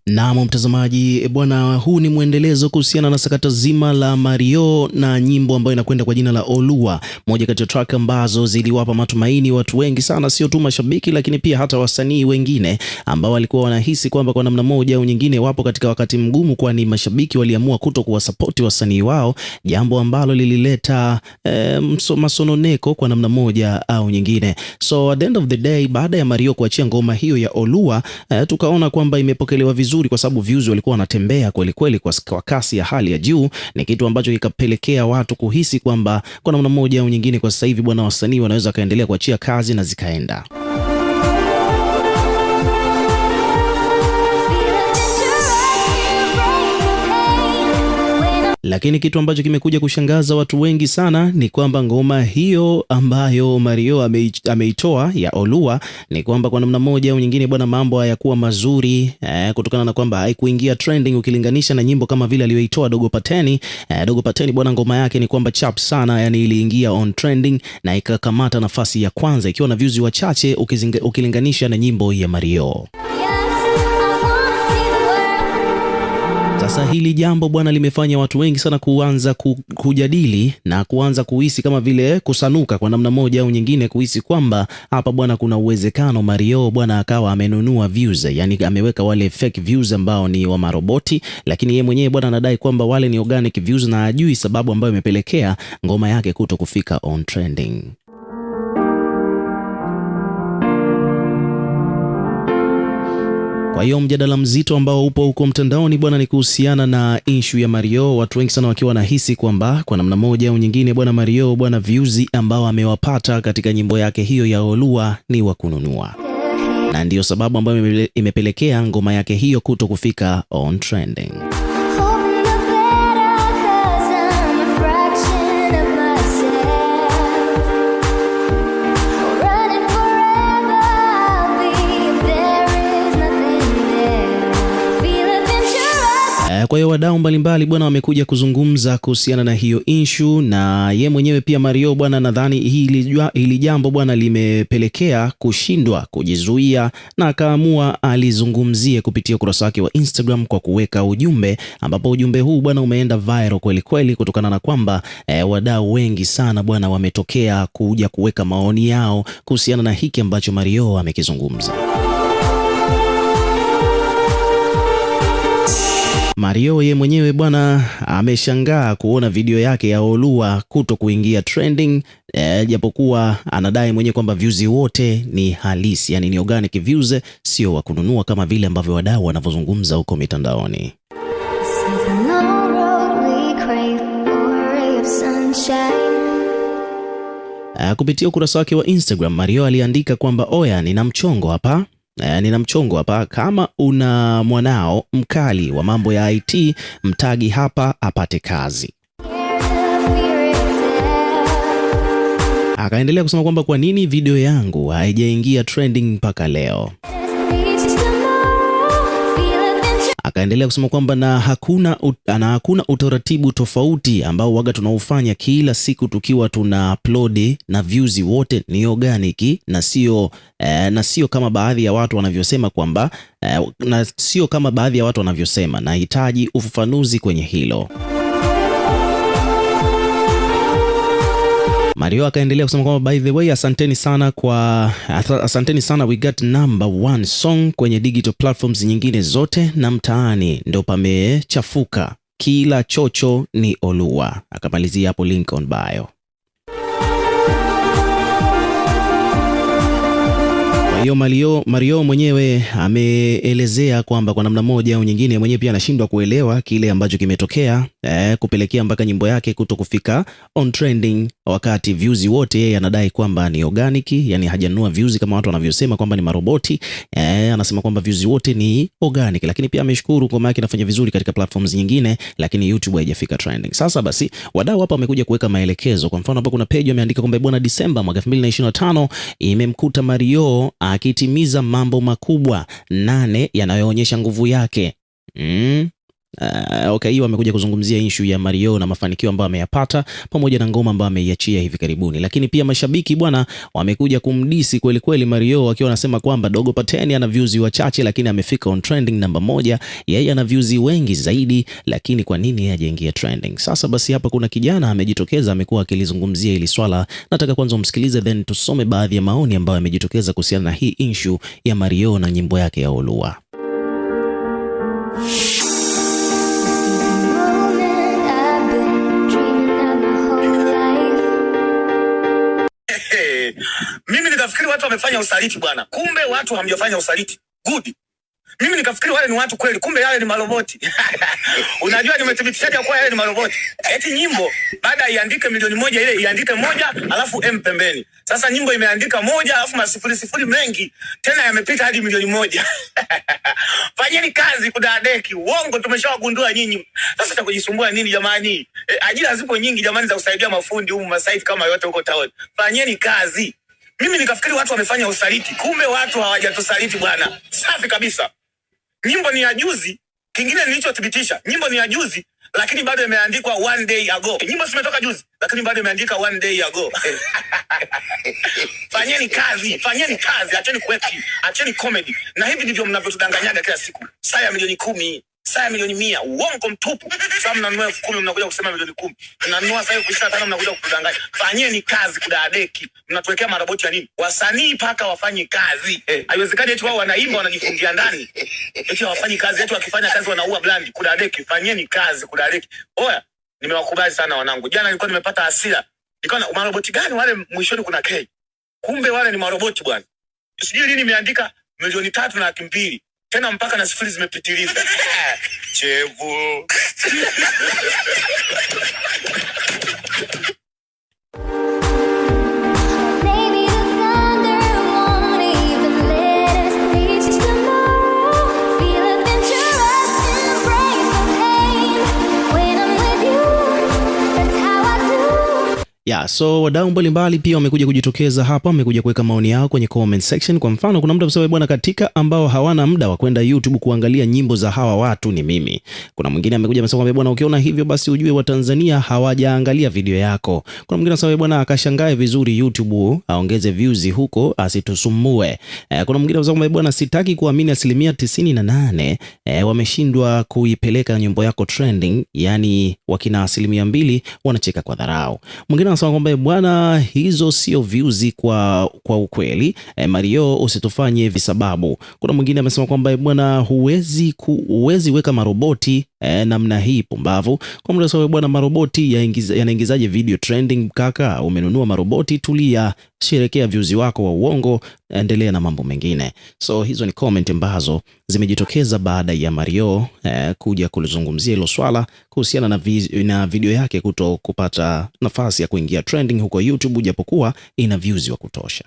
Naam mtazamaji bwana, huu ni mwendelezo kuhusiana na sakata zima la Mario na nyimbo ambayo inakwenda kwa jina la Oluwa, moja kati ya track ambazo ziliwapa matumaini watu wengi sana, sio tu mashabiki lakini pia hata wasanii wengine ambao walikuwa wanahisi kwamba kwa namna moja au nyingine wapo katika wakati mgumu, kwani mashabiki waliamua kuto kuwasapoti wasanii wao, jambo ambalo lilileta masononeko kwa namna moja au nyingine. So at the end of the day, baada ya Mario kuachia ngoma hiyo ya Oluwa, tukaona kwamba imepokelewa vizuri kwa sababu views walikuwa wanatembea kweli kweli kwa kasi ya hali ya juu. Ni kitu ambacho kikapelekea watu kuhisi kwamba kwa namna moja au nyingine kwa sasa hivi bwana, wasanii wanaweza kaendelea kuachia kazi na zikaenda. Lakini kitu ambacho kimekuja kushangaza watu wengi sana ni kwamba ngoma hiyo ambayo Mario ameitoa ya Oluwa ni kwamba kwa namna moja au nyingine bwana, mambo hayakuwa mazuri kutokana na kwamba haikuingia trending ukilinganisha na nyimbo kama vile aliyoitoa Dogo Pateni. Dogo Pateni bwana, ngoma yake ni kwamba chap sana, yani iliingia on trending na ikakamata nafasi ya kwanza ikiwa na views wachache ukilinganisha na nyimbo ya Mario. Sasa hili jambo bwana limefanya watu wengi sana kuanza kujadili na kuanza kuhisi kama vile kusanuka kwa namna moja au nyingine, kuhisi kwamba hapa bwana kuna uwezekano Mario bwana akawa amenunua views, yani ameweka wale fake views ambao ni wa maroboti, lakini yeye mwenyewe bwana anadai kwamba wale ni organic views na hajui sababu ambayo imepelekea ngoma yake kuto kufika on trending. Kwa hiyo mjadala mzito ambao upo huko mtandaoni bwana ni kuhusiana na issue ya Mario, watu wengi sana wakiwa nahisi kwamba kwa namna moja au nyingine bwana Mario bwana views ambao amewapata katika nyimbo yake hiyo ya Oluwa ni wa kununua, na ndiyo sababu ambayo imepelekea ngoma yake hiyo kuto kufika on trending. Kwa hiyo wadau mbalimbali bwana wamekuja kuzungumza kuhusiana na hiyo issue, na ye mwenyewe pia Mario bwana nadhani hili jambo bwana limepelekea kushindwa kujizuia na akaamua alizungumzie kupitia ukurasa wake wa Instagram kwa kuweka ujumbe, ambapo ujumbe huu bwana umeenda viral kweli kweli kutokana na kwamba wadau wengi sana bwana wametokea kuja kuweka maoni yao kuhusiana na hiki ambacho Mario amekizungumza. Mario ye mwenyewe bwana ameshangaa kuona video yake ya Oluwa kuto kuingia trending, japokuwa anadai mwenyewe kwamba views wote ni halisi, yani ni organic views, sio wa kununua kama vile ambavyo wadau wanavyozungumza huko mitandaoni. Kupitia ukurasa wake wa Instagram, Mario aliandika kwamba oya, nina mchongo hapa, kama una mwanao mkali wa mambo ya IT mtagi hapa apate kazi. Akaendelea kusema kwamba kwa nini video yangu haijaingia trending mpaka leo. Akaendelea kusema kwamba na hakuna utaratibu tofauti ambao waga tunaufanya kila siku tukiwa tuna upload, na views wote ni organic na sio kama baadhi ya watu wanavyosema kwamba nahitaji ufafanuzi kwenye hilo. Mario akaendelea kusema kwamba by the way, asanteni sana, we got #1 song kwenye digital platforms nyingine zote, na mtaani ndo pamechafuka, kila chocho ni Oluwa. Akamalizia hapo link on bio. Kwa hiyo Mario mwenyewe ameelezea kwamba kwa namna moja au nyingine mwenyewe pia anashindwa kuelewa kile ambacho kimetokea kupelekea mpaka nyimbo yake kuto kufika on trending, wakati views wote yeye anadai kwamba ni organic, yani hajanunua views kama watu wanavyosema kwamba ni maroboti. Anasema kwamba views wote ni organic, lakini pia ameshukuru ngoma yake inafanya vizuri katika platforms nyingine, lakini YouTube haijafika trending. Sasa basi wadau hapa wamekuja kuweka maelekezo. Kwa mfano hapa kuna page wameandika kwamba bwana, Disemba mwaka 2025 imemkuta Mario akitimiza mambo makubwa 8 yanayoonyesha nguvu yake. Okay, hiyo amekuja kuzungumzia issue ya Mario na mafanikio ambayo ameyapata pamoja na ngoma ambayo ameiachia hivi karibuni, lakini pia mashabiki bwana wamekuja kumdisi kweli kweli Mario, wakiwa wanasema kwamba Dogo Pateni ana views wachache lakini amefika on trending namba moja, yeye ana views wengi zaidi, lakini kwa nini yeye hajaingia trending? Sasa basi hapa kuna kijana amejitokeza, amekuwa akilizungumzia hili swala. Nataka kwanza umsikilize, then tusome baadhi ya maoni ambayo yamejitokeza kuhusiana na hii issue ya Mario na nyimbo yake ya Olua. Mimi nikafikiri watu wamefanya usaliti bwana, kumbe watu hamjafanya usaliti. Good. Mimi nikafikiri wale ni watu kweli, kumbe yale ni maroboti. Unajua nimethibitishaje kwa yale ni maroboti? Eti nyimbo baada iandike milioni moja, ile iandike moja alafu M pembeni. Sasa nyimbo imeandika moja alafu masifuri mengi tena yamepita hadi milioni moja. Fanyeni kazi kudadeki. Uongo tumeshawagundua nyinyi. Sasa cha kujisumbua nini jamani? Ajira zipo nyingi jamani za kusaidia mafundi humu masite kama yote huko town. Fanyeni kazi. Mimi nikafikiri watu wamefanya usaliti, kumbe watu hawajatusaliti bwana. Safi kabisa. Nyimbo ni ya juzi, kingine nilichothibitisha. Nyimbo ni ya juzi lakini bado imeandikwa one day ago. Nyimbo zimetoka juzi lakini bado imeandika one day ago. Fanyeni kazi, acheni kuweki, acheni comedy. Na hivi ndivyo mnavyotudanganyaga kila siku. Saa ya milioni 10, saa ya milioni 100, uongo mtupu. Sasa mnanunua 10 mnakuja kusema milioni 10. Mnanunua saa 25 mnakuja kutudanganya. Fanyeni kazi kudadeki. Mnatuwekea maroboti ya nini? Wasanii paka wafanye kazi. Haiwezekani eti wao wanaimba wanajifungia ndani. Eti hawafanyi kazi, eti wakifanya kazi wanaua brand. Kudadeki, fanyeni kazi kudadeki. Oya, nimewakubali sana wanangu. Jana nilikuwa nimepata hasira. Nilikuwa na maroboti gani wale mwishoni kuna K. Kumbe wale ni maroboti bwana. Sijui lini nimeandika milioni 3.2. Tena mpaka na sifuri zimepitiliza. Chevu. So wadau mbalimbali pia wamekuja kujitokeza hapa, wamekuja kuweka maoni yao kwenye comment section. Kwa mfano kuna mtu amesema bwana, katika ambao hawana muda wa kwenda YouTube kuangalia nyimbo za hawa watu ni mimi. Kuna mwingine amekuja amesema bwana, ukiona hivyo basi ujue Watanzania hawajaangalia video yako. Kuna mwingine anasema bwana, akashangae vizuri YouTube aongeze views huko asitusumbue. Kuna mwingine anasema bwana, sitaki kuamini 98% wameshindwa kuipeleka nyimbo yako trending, yani wakina 2% wanacheka kwa dharau. Mwingine anasema kwamba bwana, hizo sio views kwa ukweli. Mario, usitufanye visababu. Kuna mwingine amesema kwamba bwana, huwezi weka maroboti namna hii pumbavu. Kwa mtu anasema bwana, maroboti yanaingizaje video trending kaka? Umenunua maroboti, tulia, sherekea views wako wa uongo, endelea na mambo mengine. So hizo ni comment ambazo zimejitokeza baada ya Mario kuja kulizungumzia hilo swala kuhusiana na video yake kuto kupata nafasi ya kuingia trending huko YouTube, japokuwa ina views wa kutosha.